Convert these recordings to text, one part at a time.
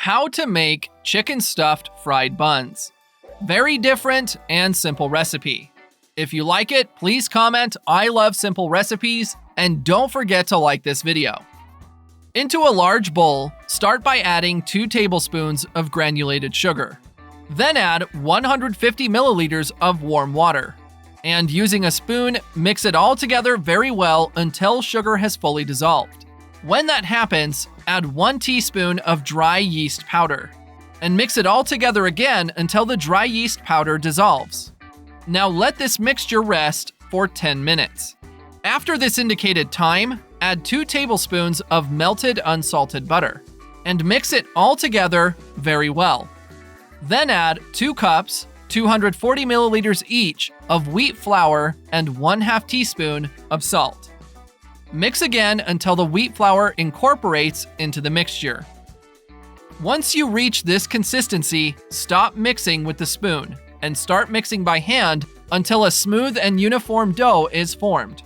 How to make chicken stuffed fried buns. Very different and simple recipe. If you like it, please comment "I love simple recipes" and don't forget to like this video. Into a large bowl, start by adding 2 tablespoons of granulated sugar. Then add 150 milliliters of warm water. And using a spoon, mix it all together very well until sugar has fully dissolved. When that happens, add 1 teaspoon of dry yeast powder. And mix it all together again until the dry yeast powder dissolves. Now let this mixture rest for 10 minutes. After this indicated time, add 2 tablespoons of melted unsalted butter. And mix it all together very well. Then add 2 cups, 240 milliliters each of wheat flour and 1/2 teaspoon of salt. Mix again until the wheat flour incorporates into the mixture. Once you reach this consistency, stop mixing with the spoon and start mixing by hand until a smooth and uniform dough is formed.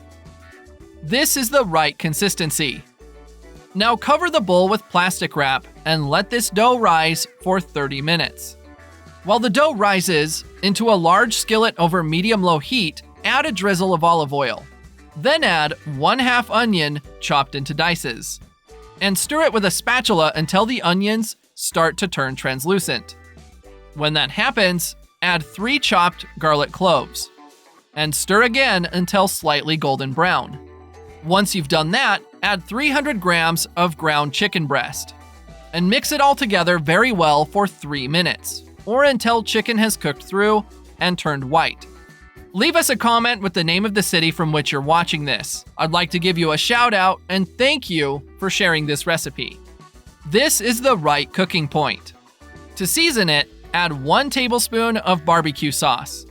This is the right consistency. Now cover the bowl with plastic wrap and let this dough rise for 30 minutes. While the dough rises, into a large skillet over medium-low heat, add a drizzle of olive oil. Then add 1/2 onion chopped into dices. And stir it with a spatula until the onions start to turn translucent. When that happens, add 3 chopped garlic cloves. And stir again until slightly golden brown. Once you've done that, add 300 grams of ground chicken breast. And mix it all together very well for 3 minutes, or until chicken has cooked through and turned white. Leave us a comment with the name of the city from which you're watching this. I'd like to give you a shout out and thank you for sharing this recipe. This is the right cooking point. To season it, add 1 tablespoon of barbecue sauce,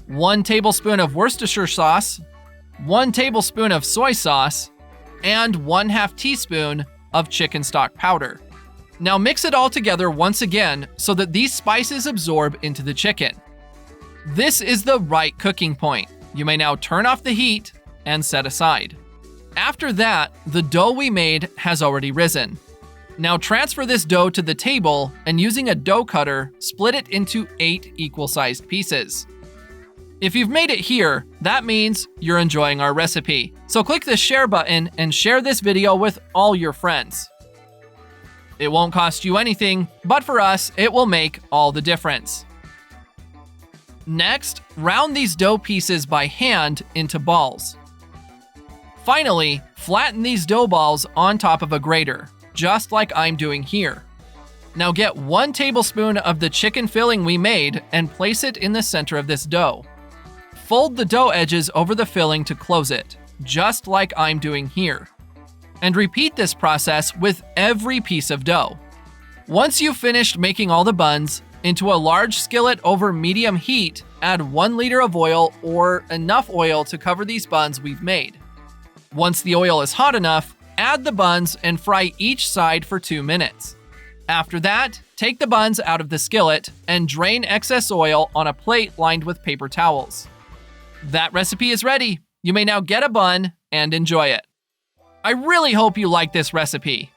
1 tablespoon of Worcestershire sauce, 1 tablespoon of soy sauce, and 1/2 teaspoon of chicken stock powder. Now mix it all together once again so that these spices absorb into the chicken. This is the right cooking point. You may now turn off the heat and set aside. After that, the dough we made has already risen. Now transfer this dough to the table and using a dough cutter, split it into 8 equal-sized pieces. If you've made it here, that means you're enjoying our recipe. So click the share button and share this video with all your friends. It won't cost you anything, but for us, it will make all the difference. Next, round these dough pieces by hand into balls. Finally, flatten these dough balls on top of a grater, just like I'm doing here. Now get 1 tablespoon of the chicken filling we made and place it in the center of this dough. Fold the dough edges over the filling to close it, just like I'm doing here. And repeat this process with every piece of dough. Once you've finished making all the buns, into a large skillet over medium heat, add 1 liter of oil or enough oil to cover these buns we've made. Once the oil is hot enough, add the buns and fry each side for 2 minutes. After that, take the buns out of the skillet and drain excess oil on a plate lined with paper towels. That recipe is ready. You may now get a bun and enjoy it. I really hope you like this recipe.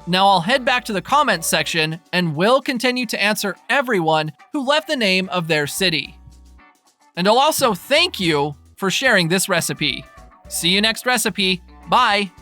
Now I'll head back to the comments section and will continue to answer everyone who left the name of their city. And I'll also thank you for sharing this recipe. See you next recipe. Bye!